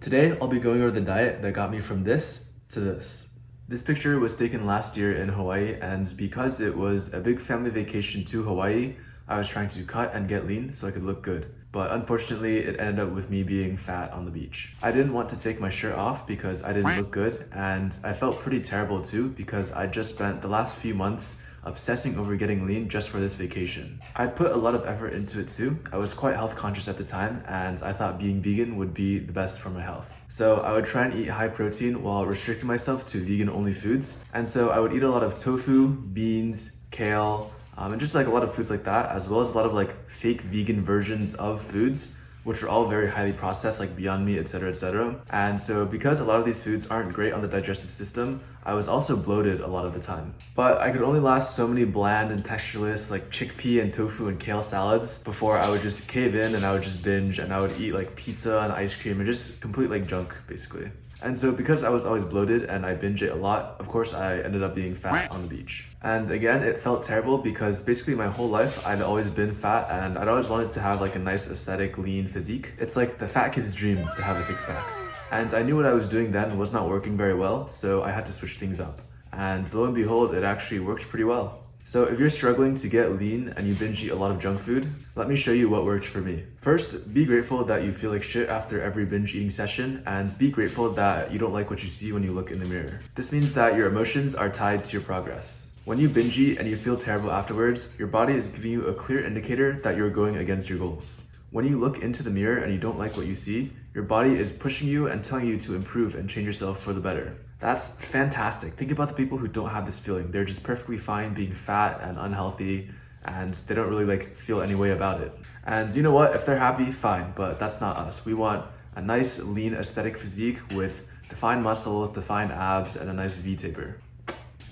Today, I'll be going over the diet that got me from this to this. This picture was taken last year in Hawaii, and because it was a big family vacation to Hawaii, I was trying to cut and get lean so I could look good. But unfortunately, it ended up with me being fat on the beach. I didn't want to take my shirt off because I didn't look good, and I felt pretty terrible too because I just spent the last few months obsessing over getting lean just for this vacation. I put a lot of effort into it too. I was quite health conscious at the time, and I thought being vegan would be the best for my health. So I would try and eat high protein while restricting myself to vegan only foods. And so I would eat a lot of tofu, beans, kale, and just like a lot of foods like that, as well as a lot of like fake vegan versions of foods, which are all very highly processed, like Beyond Meat, etc., etc. And so because a lot of these foods aren't great on the digestive system, I was also bloated a lot of the time. But I could only last so many bland and textureless like chickpea and tofu and kale salads before I would just cave in and I would just binge and I would eat like pizza and ice cream and just complete like junk basically. And so because I was always bloated and I binge ate a lot, of course I ended up being fat on the beach. And again, it felt terrible because basically my whole life I'd always been fat and I'd always wanted to have like a nice aesthetic, lean physique. It's like the fat kid's dream to have a six pack. And I knew what I was doing then was not working very well, so I had to switch things up. And lo and behold, it actually worked pretty well. So if you're struggling to get lean and you binge eat a lot of junk food, let me show you what worked for me. First, be grateful that you feel like shit after every binge eating session, and be grateful that you don't like what you see when you look in the mirror. This means that your emotions are tied to your progress. When you binge eat and you feel terrible afterwards, your body is giving you a clear indicator that you're going against your goals. When you look into the mirror and you don't like what you see, your body is pushing you and telling you to improve and change yourself for the better. That's fantastic. Think about the people who don't have this feeling. They're just perfectly fine being fat and unhealthy, and they don't really like feel any way about it. And you know what? If they're happy, fine, but that's not us. We want a nice, lean, aesthetic physique with defined muscles, defined abs, and a nice V-taper.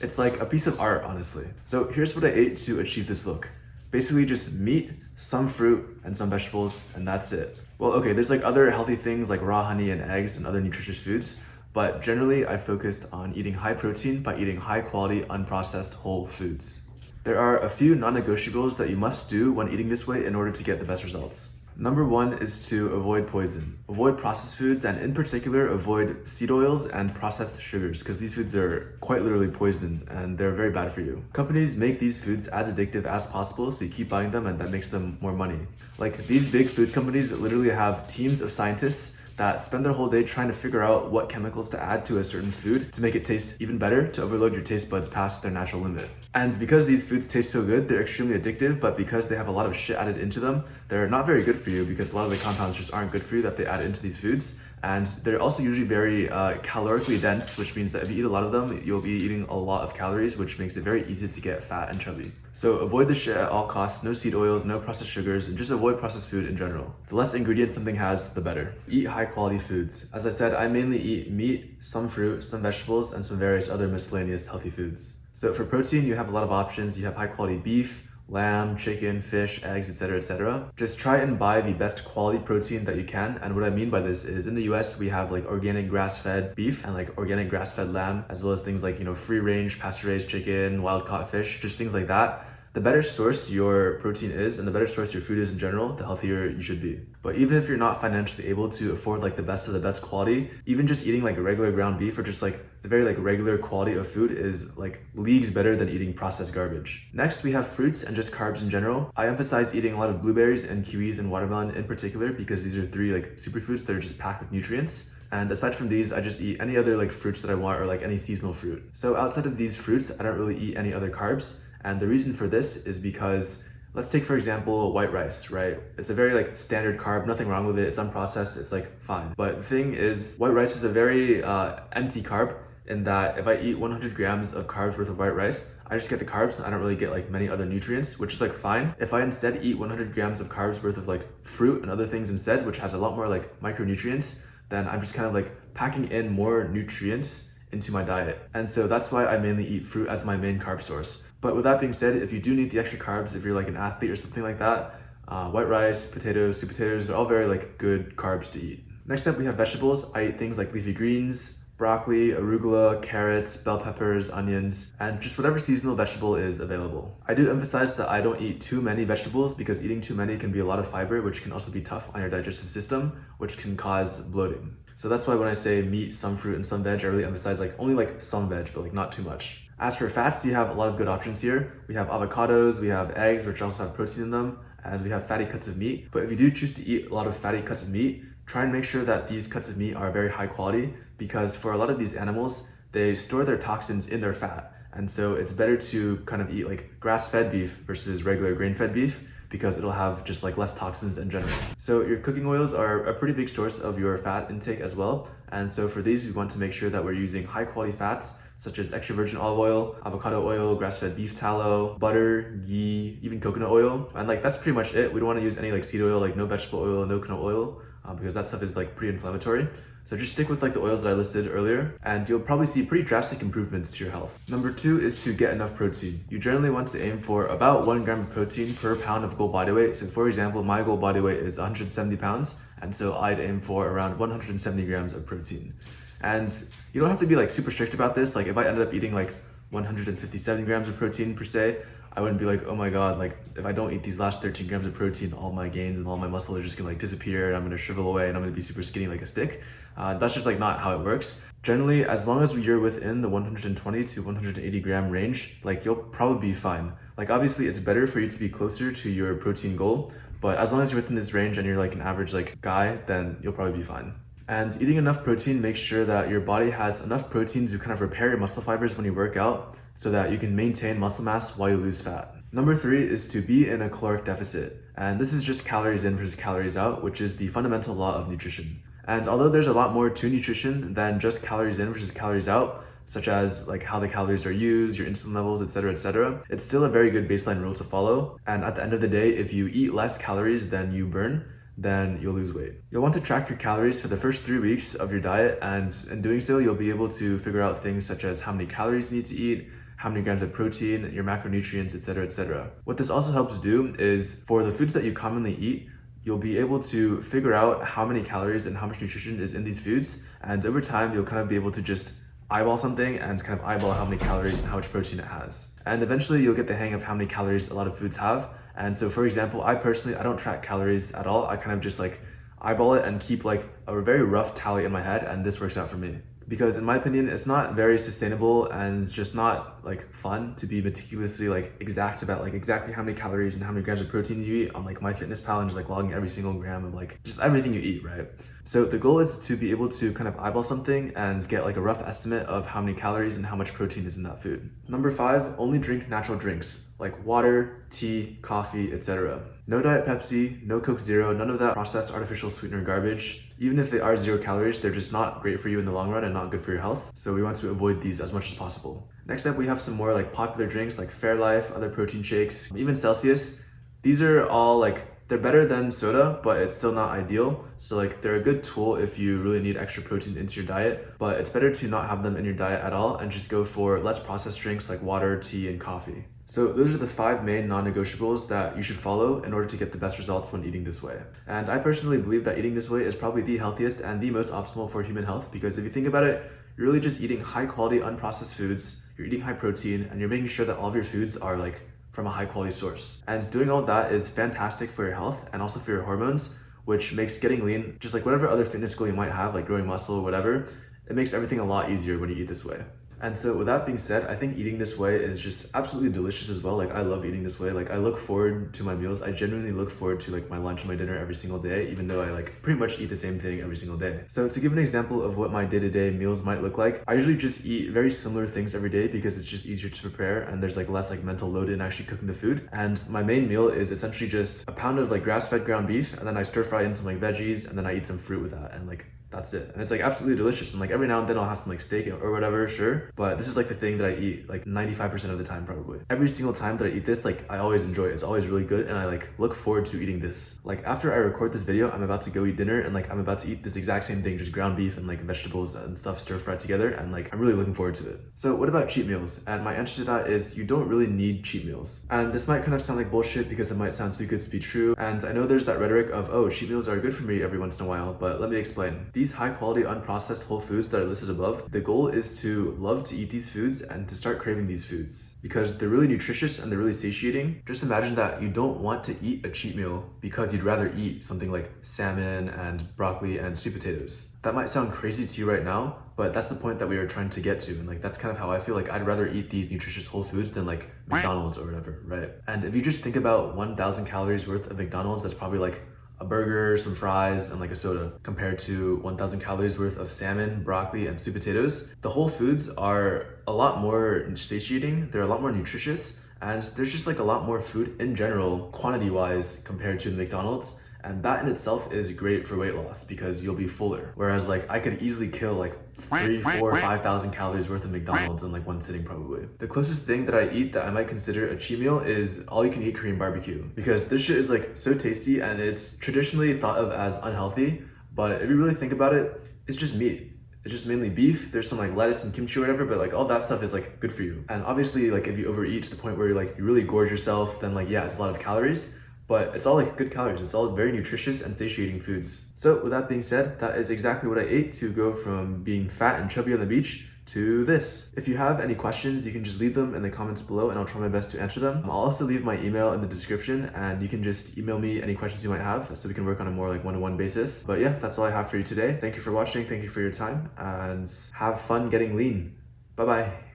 It's like a piece of art, honestly. So here's what I ate to achieve this look. Basically just meat, some fruit, and some vegetables, and that's it. Well, okay, there's like other healthy things like raw honey and eggs and other nutritious foods, but generally I focused on eating high protein by eating high quality, unprocessed whole foods. There are a few non-negotiables that you must do when eating this way in order to get the best results. Number one is to avoid poison. Avoid processed foods, and in particular, avoid seed oils and processed sugars, because these foods are quite literally poison and they're very bad for you. Companies make these foods as addictive as possible, so you keep buying them and that makes them more money. Like these big food companies literally have teams of scientists that spend their whole day trying to figure out what chemicals to add to a certain food to make it taste even better, to overload your taste buds past their natural limit. And because these foods taste so good, they're extremely addictive, but because they have a lot of shit added into them, they're not very good for you because a lot of the compounds just aren't good for you that they add into these foods. And they're also usually very calorically dense, which means that if you eat a lot of them, you'll be eating a lot of calories, which makes it very easy to get fat and chubby. So avoid this shit at all costs. No seed oils, no processed sugars, and just avoid processed food in general. The less ingredients something has, the better. Eat high quality foods. As I said, I mainly eat meat, some fruit, some vegetables, and some various other miscellaneous healthy foods. So for protein, you have a lot of options. You have high quality beef, lamb, chicken, fish, eggs, etc., etc. Just try and buy the best quality protein that you can. And what I mean by this is in the US, we have like organic grass-fed beef and like organic grass-fed lamb, as well as things like, free-range, pasture-raised chicken, wild-caught fish, just things like that. The better source your protein is and the better source your food is in general, the healthier you should be. But even if you're not financially able to afford like the best of the best quality, even just eating like regular ground beef or just like the very like regular quality of food is like leagues better than eating processed garbage. Next, we have fruits and just carbs in general. I emphasize eating a lot of blueberries and kiwis and watermelon in particular because these are three like superfoods that are just packed with nutrients. And aside from these, I just eat any other like fruits that I want or like any seasonal fruit. So outside of these fruits, I don't really eat any other carbs. And the reason for this is because, let's take for example, white rice, right? It's a very like standard carb, nothing wrong with it. It's unprocessed, it's like fine. But the thing is, white rice is a very empty carb in that if I eat 100 grams of carbs worth of white rice, I just get the carbs and I don't really get like many other nutrients, which is like fine. If I instead eat 100 grams of carbs worth of like fruit and other things instead, which has a lot more like micronutrients, then I'm just kind of like packing in more nutrients into my diet. And so that's why I mainly eat fruit as my main carb source. But with that being said, if you do need the extra carbs, if you're like an athlete or something like that, white rice, potatoes, sweet potatoes, they're all very like good carbs to eat. Next up, we have vegetables. I eat things like leafy greens, broccoli, arugula, carrots, bell peppers, onions, and just whatever seasonal vegetable is available. I do emphasize that I don't eat too many vegetables because eating too many can be a lot of fiber, which can also be tough on your digestive system, which can cause bloating. So that's why when I say meat, some fruit, and some veg, I really emphasize like only like some veg, but like not too much. As for fats, you have a lot of good options here. We have avocados, we have eggs, which also have protein in them, and we have fatty cuts of meat. But if you do choose to eat a lot of fatty cuts of meat, try and make sure that these cuts of meat are very high quality, because for a lot of these animals, they store their toxins in their fat. And so it's better to kind of eat like grass-fed beef versus regular grain-fed beef, because it'll have just like less toxins in general. So your cooking oils are a pretty big source of your fat intake as well. And so for these, we want to make sure that we're using high quality fats such as extra virgin olive oil, avocado oil, grass-fed beef tallow, butter, ghee, even coconut oil. And like that's pretty much it. We don't want to use any like seed oil, like no vegetable oil, no canola oil, because that stuff is like pretty inflammatory. So just stick with like the oils that I listed earlier, and you'll probably see pretty drastic improvements to your health. Number 2 is to get enough protein. You generally want to aim for about 1 gram of protein per pound of goal body weight. So for example, my goal body weight is 170 pounds, and so I'd aim for around 170 grams of protein. And you don't have to be like super strict about this. Like if I ended up eating like 157 grams of protein per se, I wouldn't be like, oh my god, like if I don't eat these last 13 grams of protein, all my gains and all my muscle are just gonna like disappear, and I'm gonna shrivel away, and I'm gonna be super skinny like a stick. That's just like not how it works. Generally, as long as you're within the 120 to 180 gram range, like you'll probably be fine. Like obviously it's better for you to be closer to your protein goal, but as long as you're within this range and you're like an average like guy, then you'll probably be fine. And eating enough protein makes sure that your body has enough protein to kind of repair your muscle fibers when you work out, so that you can maintain muscle mass while you lose fat. Number 3 is to be in a caloric deficit. And this is just calories in versus calories out, which is the fundamental law of nutrition. And although there's a lot more to nutrition than just calories in versus calories out, such as like how the calories are used, your insulin levels, etc., it's still a very good baseline rule to follow. And at the end of the day, if you eat less calories than you burn, then you'll lose weight. You'll want to track your calories for the first 3 weeks of your diet, and in doing so, you'll be able to figure out things such as how many calories you need to eat, how many grams of protein, your macronutrients, etc. What this also helps do is for the foods that you commonly eat, you'll be able to figure out how many calories and how much nutrition is in these foods, and over time, you'll kind of be able to just eyeball something and kind of eyeball how many calories and how much protein it has. And eventually you'll get the hang of how many calories a lot of foods have. And so for example, I don't track calories at all. I kind of just like eyeball it and keep like a very rough tally in my head, and this works out for me. Because in my opinion, it's not very sustainable and it's just not like fun to be meticulously like exact about like exactly how many calories and how many grams of protein you eat on like MyFitnessPal and just like logging every single gram of like just everything you eat, right? So the goal is to be able to kind of eyeball something and get like a rough estimate of how many calories and how much protein is in that food. Number 5, only drink natural drinks like water, tea, coffee, etc. No Diet Pepsi, no Coke Zero, none of that processed artificial sweetener garbage. Even if they are 0 calories, they're just not great for you in the long run and not good for your health. So we want to avoid these as much as possible. Next up, we have some more like popular drinks like Fairlife, other protein shakes, even Celsius. These are all like, they're better than soda, but it's still not ideal. So like they're a good tool if you really need extra protein into your diet, but it's better to not have them in your diet at all and just go for less processed drinks like water, tea, and coffee. So those are the 5 main non-negotiables that you should follow in order to get the best results when eating this way. And I personally believe that eating this way is probably the healthiest and the most optimal for human health, because if you think about it, you're really just eating high quality unprocessed foods, you're eating high protein, and you're making sure that all of your foods are like from a high quality source. And doing all of that is fantastic for your health and also for your hormones, which makes getting lean, just like whatever other fitness goal you might have, like growing muscle or whatever, it makes everything a lot easier when you eat this way. And so with that being said, I think eating this way is just absolutely delicious as well. Like I love eating this way. Like I look forward to my meals. I genuinely look forward to like my lunch and my dinner every single day, even though I like pretty much eat the same thing every single day. So to give an example of what my day-to-day meals might look like, I usually just eat very similar things every day because it's just easier to prepare and there's like less like mental load in actually cooking the food. And my main meal is essentially just a pound of like grass-fed ground beef, and then I stir fry in some like veggies, and then I eat some fruit with that, and like that's it. And it's like absolutely delicious. And like every now and then I'll have some like steak or whatever, sure. But this is like the thing that I eat like 95% of the time probably. Every single time that I eat this, like I always enjoy it. It's always really good, and I like look forward to eating this. Like after I record this video, I'm about to go eat dinner, and like I'm about to eat this exact same thing, just ground beef and like vegetables and stuff stir fried together, and like I'm really looking forward to it. So what about cheat meals? And my answer to that is you don't really need cheat meals. And this might kind of sound like bullshit because it might sound too good to be true. And I know there's that rhetoric of, oh, cheat meals are good for me every once in a while, but let me explain. These high quality unprocessed whole foods that are listed above, the goal is to love to eat these foods and to start craving these foods because they're really nutritious and they're really satiating. Just imagine that you don't want to eat a cheat meal because you'd rather eat something like salmon and broccoli and sweet potatoes. That might sound crazy to you right now, but that's the point that we are trying to get to. And like, that's kind of how I feel. Like, I'd rather eat these nutritious whole foods than like McDonald's or whatever, right? And if you just think about 1,000 calories worth of McDonald's, that's probably like a burger, some fries, and like a soda, compared to 1,000 calories worth of salmon, broccoli, and sweet potatoes. The whole foods are a lot more satiating, they're a lot more nutritious, and there's just like a lot more food in general, quantity-wise, compared to McDonald's. And that in itself is great for weight loss because you'll be fuller. Whereas like I could easily kill like 3, 4, 5,000 calories worth of McDonald's in like one sitting probably. The closest thing that I eat that I might consider a cheat meal is all you can eat Korean barbecue, because this shit is like so tasty and it's traditionally thought of as unhealthy, but if you really think about it, it's just meat. It's just mainly beef. There's some like lettuce and kimchi or whatever, but like all that stuff is like good for you. And obviously like if you overeat to the point where you really gorge yourself, then like yeah, it's a lot of calories. But it's all like good calories. It's all very nutritious and satiating foods. So with that being said, that is exactly what I ate to go from being fat and chubby on the beach to this. If you have any questions, you can just leave them in the comments below and I'll try my best to answer them. I'll also leave my email in the description and you can just email me any questions you might have so we can work on a more like one-to-one basis. But yeah, that's all I have for you today. Thank you for watching. Thank you for your time and have fun getting lean. Bye-bye.